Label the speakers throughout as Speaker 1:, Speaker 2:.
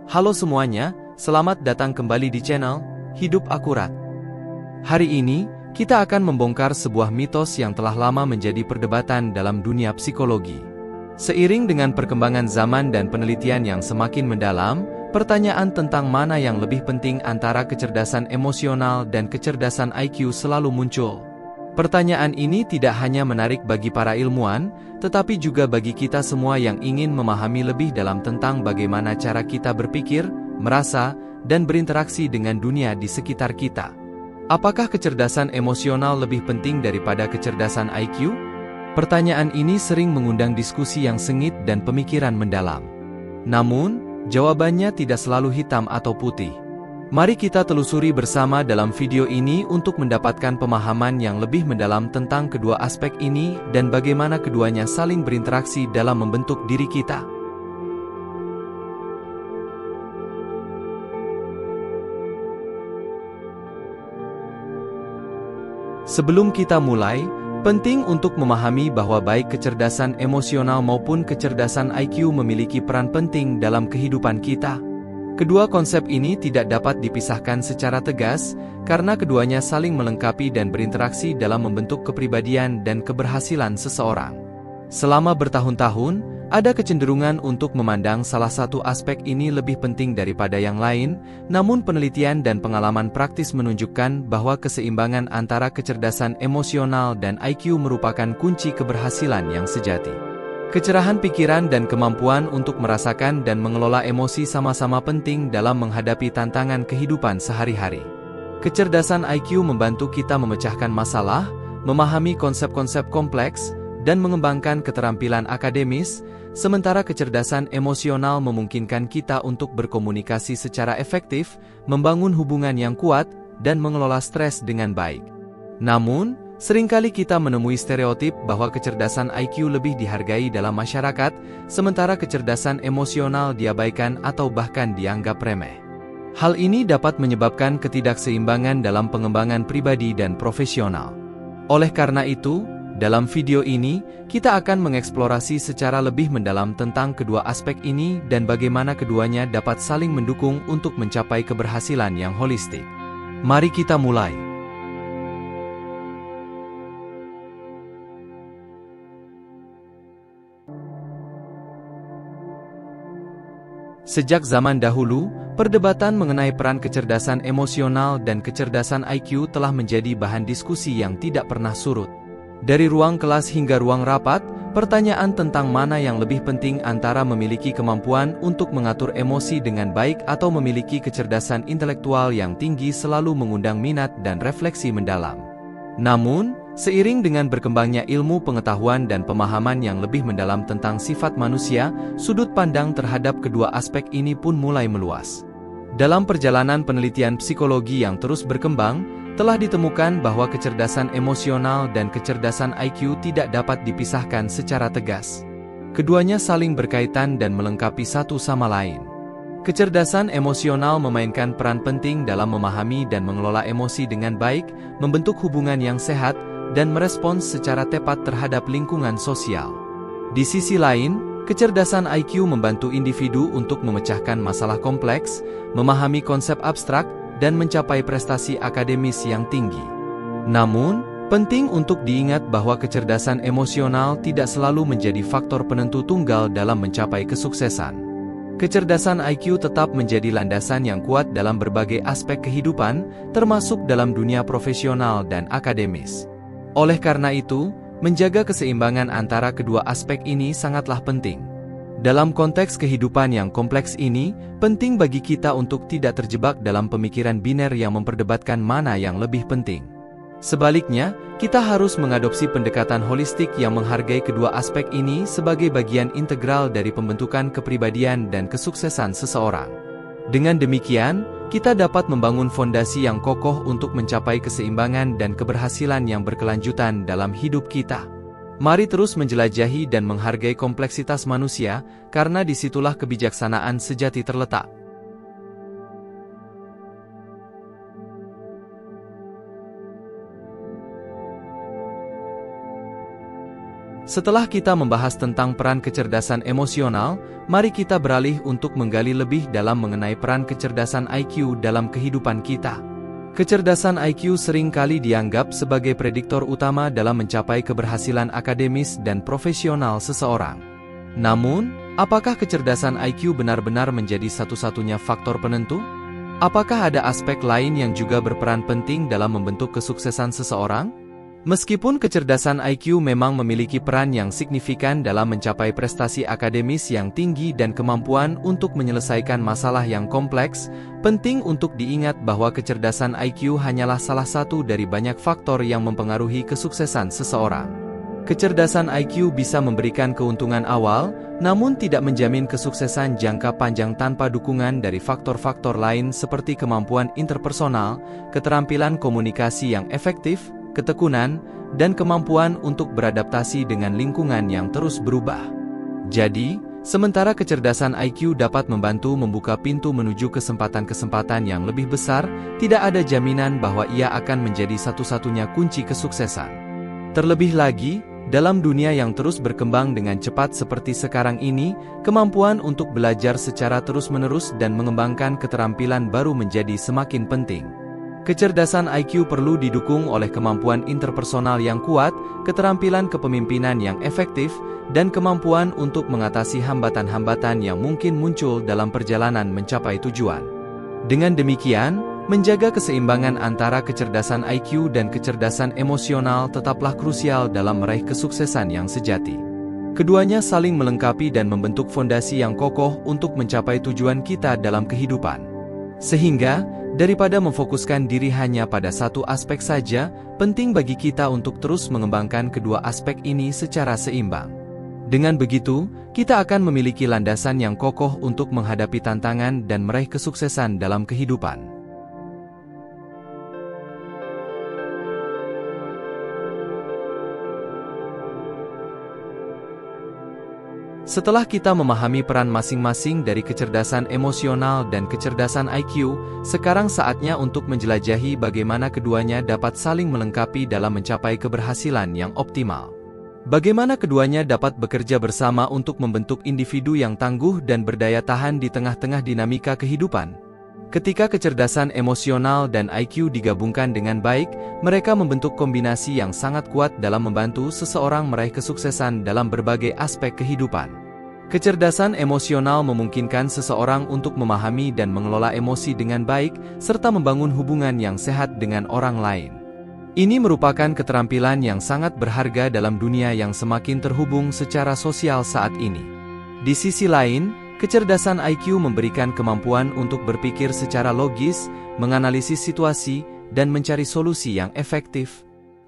Speaker 1: Halo semuanya, selamat datang kembali di channel Hidup Akurat. Hari ini, kita akan membongkar sebuah mitos yang telah lama menjadi perdebatan dalam dunia psikologi. Seiring dengan perkembangan zaman dan penelitian yang semakin mendalam, pertanyaan tentang mana yang lebih penting antara kecerdasan emosional dan kecerdasan IQ selalu muncul. Pertanyaan ini tidak hanya menarik bagi para ilmuwan, tetapi juga bagi kita semua yang ingin memahami lebih dalam tentang bagaimana cara kita berpikir, merasa, dan berinteraksi dengan dunia di sekitar kita. Apakah kecerdasan emosional lebih penting daripada kecerdasan IQ? Pertanyaan ini sering mengundang diskusi yang sengit dan pemikiran mendalam. Namun, jawabannya tidak selalu hitam atau putih. Mari kita telusuri bersama dalam video ini untuk mendapatkan pemahaman yang lebih mendalam tentang kedua aspek ini dan bagaimana keduanya saling berinteraksi dalam membentuk diri kita. Sebelum kita mulai, penting untuk memahami bahwa baik kecerdasan emosional maupun kecerdasan IQ memiliki peran penting dalam kehidupan kita. Kedua konsep ini tidak dapat dipisahkan secara tegas, karena keduanya saling melengkapi dan berinteraksi dalam membentuk kepribadian dan keberhasilan seseorang. Selama bertahun-tahun, ada kecenderungan untuk memandang salah satu aspek ini lebih penting daripada yang lain, namun penelitian dan pengalaman praktis menunjukkan bahwa keseimbangan antara kecerdasan emosional dan IQ merupakan kunci keberhasilan yang sejati. Kecerahan pikiran dan kemampuan untuk merasakan dan mengelola emosi sama-sama penting dalam menghadapi tantangan kehidupan sehari-hari. Kecerdasan IQ membantu kita memecahkan masalah, memahami konsep-konsep kompleks, dan mengembangkan keterampilan akademis, sementara kecerdasan emosional memungkinkan kita untuk berkomunikasi secara efektif, membangun hubungan yang kuat, dan mengelola stres dengan baik. Namun, seringkali kita menemui stereotip bahwa kecerdasan IQ lebih dihargai dalam masyarakat, sementara kecerdasan emosional diabaikan atau bahkan dianggap remeh. Hal ini dapat menyebabkan ketidakseimbangan dalam pengembangan pribadi dan profesional. Oleh karena itu, dalam video ini, kita akan mengeksplorasi secara lebih mendalam tentang kedua aspek ini dan bagaimana keduanya dapat saling mendukung untuk mencapai keberhasilan yang holistik. Mari kita mulai. Sejak zaman dahulu, perdebatan mengenai peran kecerdasan emosional dan kecerdasan IQ telah menjadi bahan diskusi yang tidak pernah surut. Dari ruang kelas hingga ruang rapat, pertanyaan tentang mana yang lebih penting antara memiliki kemampuan untuk mengatur emosi dengan baik atau memiliki kecerdasan intelektual yang tinggi selalu mengundang minat dan refleksi mendalam. Namun, seiring dengan berkembangnya ilmu pengetahuan dan pemahaman yang lebih mendalam tentang sifat manusia, sudut pandang terhadap kedua aspek ini pun mulai meluas. Dalam perjalanan penelitian psikologi yang terus berkembang, telah ditemukan bahwa kecerdasan emosional dan kecerdasan IQ tidak dapat dipisahkan secara tegas. Keduanya saling berkaitan dan melengkapi satu sama lain. Kecerdasan emosional memainkan peran penting dalam memahami dan mengelola emosi dengan baik, membentuk hubungan yang sehat, dan merespons secara tepat terhadap lingkungan sosial. Di sisi lain, kecerdasan IQ membantu individu untuk memecahkan masalah kompleks, memahami konsep abstrak, dan mencapai prestasi akademis yang tinggi. Namun, penting untuk diingat bahwa kecerdasan emosional tidak selalu menjadi faktor penentu tunggal dalam mencapai kesuksesan. Kecerdasan IQ tetap menjadi landasan yang kuat dalam berbagai aspek kehidupan, termasuk dalam dunia profesional dan akademis. Oleh karena itu, menjaga keseimbangan antara kedua aspek ini sangatlah penting. Dalam konteks kehidupan yang kompleks ini, penting bagi kita untuk tidak terjebak dalam pemikiran biner yang memperdebatkan mana yang lebih penting. Sebaliknya, kita harus mengadopsi pendekatan holistik yang menghargai kedua aspek ini sebagai bagian integral dari pembentukan kepribadian dan kesuksesan seseorang. Dengan demikian, kita dapat membangun fondasi yang kokoh untuk mencapai keseimbangan dan keberhasilan yang berkelanjutan dalam hidup kita. Mari terus menjelajahi dan menghargai kompleksitas manusia, karena disitulah kebijaksanaan sejati terletak. Setelah kita membahas tentang peran kecerdasan emosional, mari kita beralih untuk menggali lebih dalam mengenai peran kecerdasan IQ dalam kehidupan kita. Kecerdasan IQ sering kali dianggap sebagai prediktor utama dalam mencapai keberhasilan akademis dan profesional seseorang. Namun, apakah kecerdasan IQ benar-benar menjadi satu-satunya faktor penentu? Apakah ada aspek lain yang juga berperan penting dalam membentuk kesuksesan seseorang? Meskipun kecerdasan IQ memang memiliki peran yang signifikan dalam mencapai prestasi akademis yang tinggi dan kemampuan untuk menyelesaikan masalah yang kompleks, penting untuk diingat bahwa kecerdasan IQ hanyalah salah satu dari banyak faktor yang mempengaruhi kesuksesan seseorang. Kecerdasan IQ bisa memberikan keuntungan awal, namun tidak menjamin kesuksesan jangka panjang tanpa dukungan dari faktor-faktor lain seperti kemampuan interpersonal, keterampilan komunikasi yang efektif, ketekunan, dan kemampuan untuk beradaptasi dengan lingkungan yang terus berubah. Jadi, sementara kecerdasan IQ dapat membantu membuka pintu menuju kesempatan-kesempatan yang lebih besar, tidak ada jaminan bahwa ia akan menjadi satu-satunya kunci kesuksesan. Terlebih lagi, dalam dunia yang terus berkembang dengan cepat seperti sekarang ini, kemampuan untuk belajar secara terus-menerus dan mengembangkan keterampilan baru menjadi semakin penting. Kecerdasan IQ perlu didukung oleh kemampuan interpersonal yang kuat, keterampilan kepemimpinan yang efektif, dan kemampuan untuk mengatasi hambatan-hambatan yang mungkin muncul dalam perjalanan mencapai tujuan. Dengan demikian, menjaga keseimbangan antara kecerdasan IQ dan kecerdasan emosional tetaplah krusial dalam meraih kesuksesan yang sejati. Keduanya saling melengkapi dan membentuk fondasi yang kokoh untuk mencapai tujuan kita dalam kehidupan. Sehingga, daripada memfokuskan diri hanya pada satu aspek saja, penting bagi kita untuk terus mengembangkan kedua aspek ini secara seimbang. Dengan begitu, kita akan memiliki landasan yang kokoh untuk menghadapi tantangan dan meraih kesuksesan dalam kehidupan. Setelah kita memahami peran masing-masing dari kecerdasan emosional dan kecerdasan IQ, sekarang saatnya untuk menjelajahi bagaimana keduanya dapat saling melengkapi dalam mencapai keberhasilan yang optimal. Bagaimana keduanya dapat bekerja bersama untuk membentuk individu yang tangguh dan berdaya tahan di tengah-tengah dinamika kehidupan. Ketika kecerdasan emosional dan IQ digabungkan dengan baik, mereka membentuk kombinasi yang sangat kuat dalam membantu seseorang meraih kesuksesan dalam berbagai aspek kehidupan. Kecerdasan emosional memungkinkan seseorang untuk memahami dan mengelola emosi dengan baik, serta membangun hubungan yang sehat dengan orang lain. Ini merupakan keterampilan yang sangat berharga dalam dunia yang semakin terhubung secara sosial saat ini. Di sisi lain, kecerdasan IQ memberikan kemampuan untuk berpikir secara logis, menganalisis situasi, dan mencari solusi yang efektif.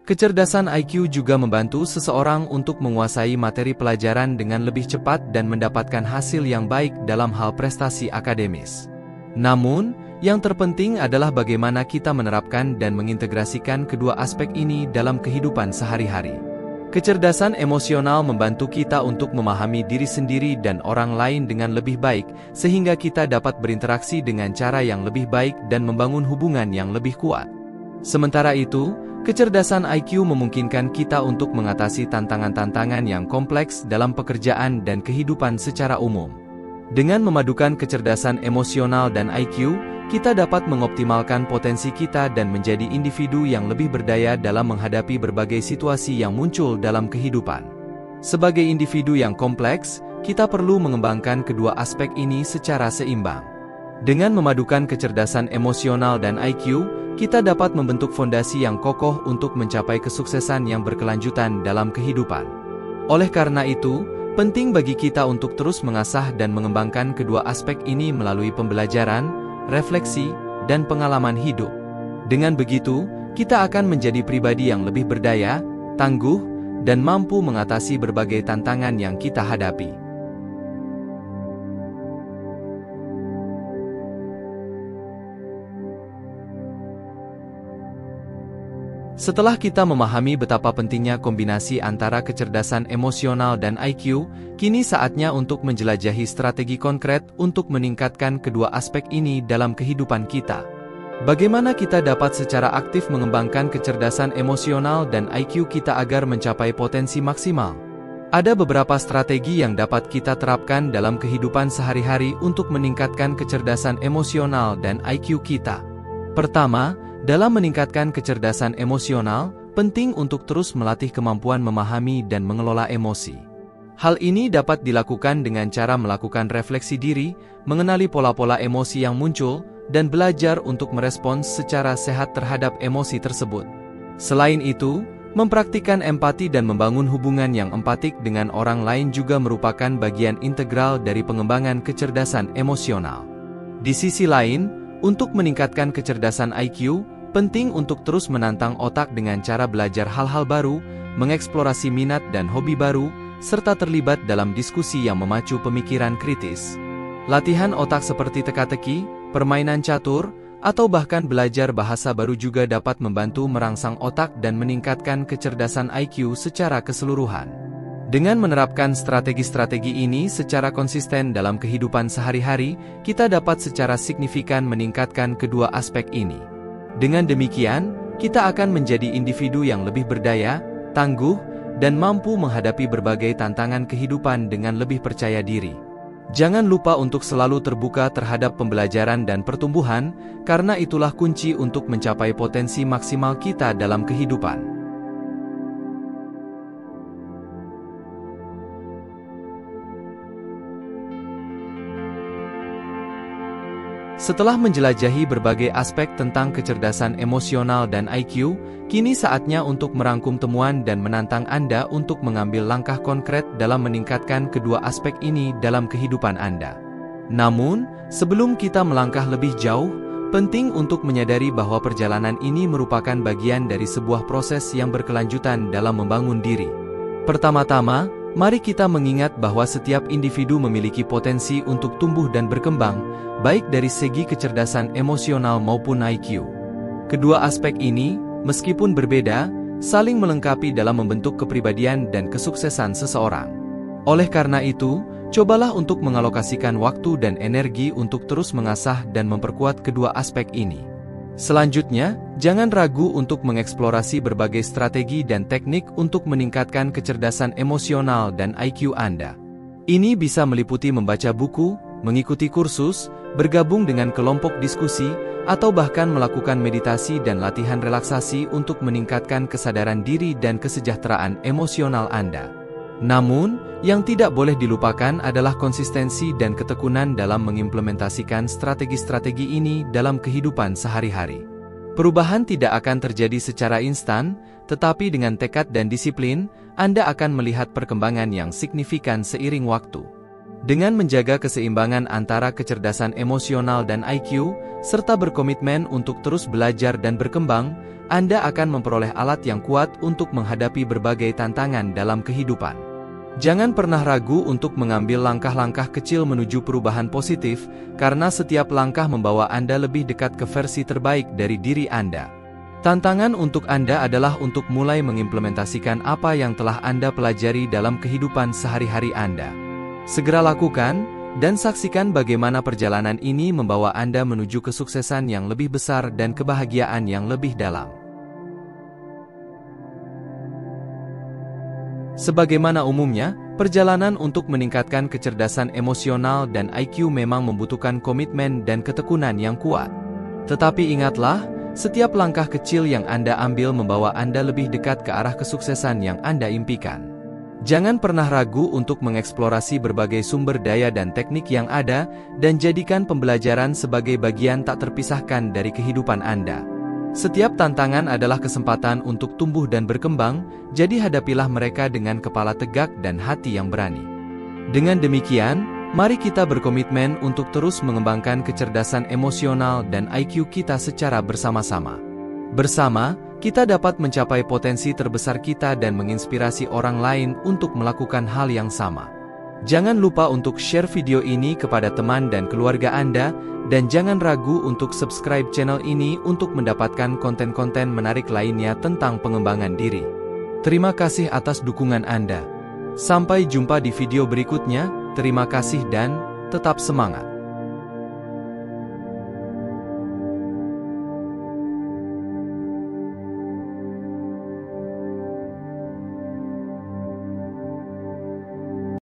Speaker 1: Kecerdasan IQ juga membantu seseorang untuk menguasai materi pelajaran dengan lebih cepat dan mendapatkan hasil yang baik dalam hal prestasi akademis. Namun, yang terpenting adalah bagaimana kita menerapkan dan mengintegrasikan kedua aspek ini dalam kehidupan sehari-hari. Kecerdasan emosional membantu kita untuk memahami diri sendiri dan orang lain dengan lebih baik, sehingga kita dapat berinteraksi dengan cara yang lebih baik dan membangun hubungan yang lebih kuat. Sementara itu, kecerdasan IQ memungkinkan kita untuk mengatasi tantangan-tantangan yang kompleks dalam pekerjaan dan kehidupan secara umum. Dengan memadukan kecerdasan emosional dan IQ, kita dapat mengoptimalkan potensi kita dan menjadi individu yang lebih berdaya dalam menghadapi berbagai situasi yang muncul dalam kehidupan. Sebagai individu yang kompleks, kita perlu mengembangkan kedua aspek ini secara seimbang. Dengan memadukan kecerdasan emosional dan IQ, kita dapat membentuk fondasi yang kokoh untuk mencapai kesuksesan yang berkelanjutan dalam kehidupan. Oleh karena itu, penting bagi kita untuk terus mengasah dan mengembangkan kedua aspek ini melalui pembelajaran, refleksi, dan pengalaman hidup. Dengan begitu, kita akan menjadi pribadi yang lebih berdaya, tangguh, dan mampu mengatasi berbagai tantangan yang kita hadapi. Setelah kita memahami betapa pentingnya kombinasi antara kecerdasan emosional dan IQ, kini saatnya untuk menjelajahi strategi konkret untuk meningkatkan kedua aspek ini dalam kehidupan kita. Bagaimana kita dapat secara aktif mengembangkan kecerdasan emosional dan IQ kita agar mencapai potensi maksimal? Ada beberapa strategi yang dapat kita terapkan dalam kehidupan sehari-hari untuk meningkatkan kecerdasan emosional dan IQ kita. Pertama, dalam meningkatkan kecerdasan emosional, penting untuk terus melatih kemampuan memahami dan mengelola emosi. Hal ini dapat dilakukan dengan cara melakukan refleksi diri, mengenali pola-pola emosi yang muncul, dan belajar untuk merespons secara sehat terhadap emosi tersebut. Selain itu, mempraktikkan empati dan membangun hubungan yang empatik dengan orang lain juga merupakan bagian integral dari pengembangan kecerdasan emosional. Di sisi lain, untuk meningkatkan kecerdasan IQ, penting untuk terus menantang otak dengan cara belajar hal-hal baru, mengeksplorasi minat dan hobi baru, serta terlibat dalam diskusi yang memacu pemikiran kritis. Latihan otak seperti teka-teki, permainan catur, atau bahkan belajar bahasa baru juga dapat membantu merangsang otak dan meningkatkan kecerdasan IQ secara keseluruhan. Dengan menerapkan strategi-strategi ini secara konsisten dalam kehidupan sehari-hari, kita dapat secara signifikan meningkatkan kedua aspek ini. Dengan demikian, kita akan menjadi individu yang lebih berdaya, tangguh, dan mampu menghadapi berbagai tantangan kehidupan dengan lebih percaya diri. Jangan lupa untuk selalu terbuka terhadap pembelajaran dan pertumbuhan, karena itulah kunci untuk mencapai potensi maksimal kita dalam kehidupan. Setelah menjelajahi berbagai aspek tentang kecerdasan emosional dan IQ, kini saatnya untuk merangkum temuan dan menantang Anda untuk mengambil langkah konkret dalam meningkatkan kedua aspek ini dalam kehidupan Anda. Namun, sebelum kita melangkah lebih jauh, penting untuk menyadari bahwa perjalanan ini merupakan bagian dari sebuah proses yang berkelanjutan dalam membangun diri. Pertama-tama, mari kita mengingat bahwa setiap individu memiliki potensi untuk tumbuh dan berkembang, baik dari segi kecerdasan emosional maupun IQ. Kedua aspek ini, meskipun berbeda, saling melengkapi dalam membentuk kepribadian dan kesuksesan seseorang. Oleh karena itu, cobalah untuk mengalokasikan waktu dan energi untuk terus mengasah dan memperkuat kedua aspek ini. Selanjutnya, jangan ragu untuk mengeksplorasi berbagai strategi dan teknik untuk meningkatkan kecerdasan emosional dan IQ Anda. Ini bisa meliputi membaca buku, mengikuti kursus, bergabung dengan kelompok diskusi, atau bahkan melakukan meditasi dan latihan relaksasi untuk meningkatkan kesadaran diri dan kesejahteraan emosional Anda. Namun, yang tidak boleh dilupakan adalah konsistensi dan ketekunan dalam mengimplementasikan strategi-strategi ini dalam kehidupan sehari-hari. Perubahan tidak akan terjadi secara instan, tetapi dengan tekad dan disiplin, Anda akan melihat perkembangan yang signifikan seiring waktu. Dengan menjaga keseimbangan antara kecerdasan emosional dan IQ, serta berkomitmen untuk terus belajar dan berkembang, Anda akan memperoleh alat yang kuat untuk menghadapi berbagai tantangan dalam kehidupan. Jangan pernah ragu untuk mengambil langkah-langkah kecil menuju perubahan positif, karena setiap langkah membawa Anda lebih dekat ke versi terbaik dari diri Anda. Tantangan untuk Anda adalah untuk mulai mengimplementasikan apa yang telah Anda pelajari dalam kehidupan sehari-hari Anda. Segera lakukan, dan saksikan bagaimana perjalanan ini membawa Anda menuju kesuksesan yang lebih besar dan kebahagiaan yang lebih dalam. Sebagaimana umumnya, perjalanan untuk meningkatkan kecerdasan emosional dan IQ memang membutuhkan komitmen dan ketekunan yang kuat. Tetapi ingatlah, setiap langkah kecil yang Anda ambil membawa Anda lebih dekat ke arah kesuksesan yang Anda impikan. Jangan pernah ragu untuk mengeksplorasi berbagai sumber daya dan teknik yang ada, dan jadikan pembelajaran sebagai bagian tak terpisahkan dari kehidupan Anda. Setiap tantangan adalah kesempatan untuk tumbuh dan berkembang, jadi hadapilah mereka dengan kepala tegak dan hati yang berani. Dengan demikian, mari kita berkomitmen untuk terus mengembangkan kecerdasan emosional dan IQ kita secara bersama-sama. Bersama, kita dapat mencapai potensi terbesar kita dan menginspirasi orang lain untuk melakukan hal yang sama. Jangan lupa untuk share video ini kepada teman dan keluarga Anda, dan jangan ragu untuk subscribe channel ini untuk mendapatkan konten-konten menarik lainnya tentang pengembangan diri. Terima kasih atas dukungan Anda. Sampai jumpa di video berikutnya, terima kasih dan tetap semangat.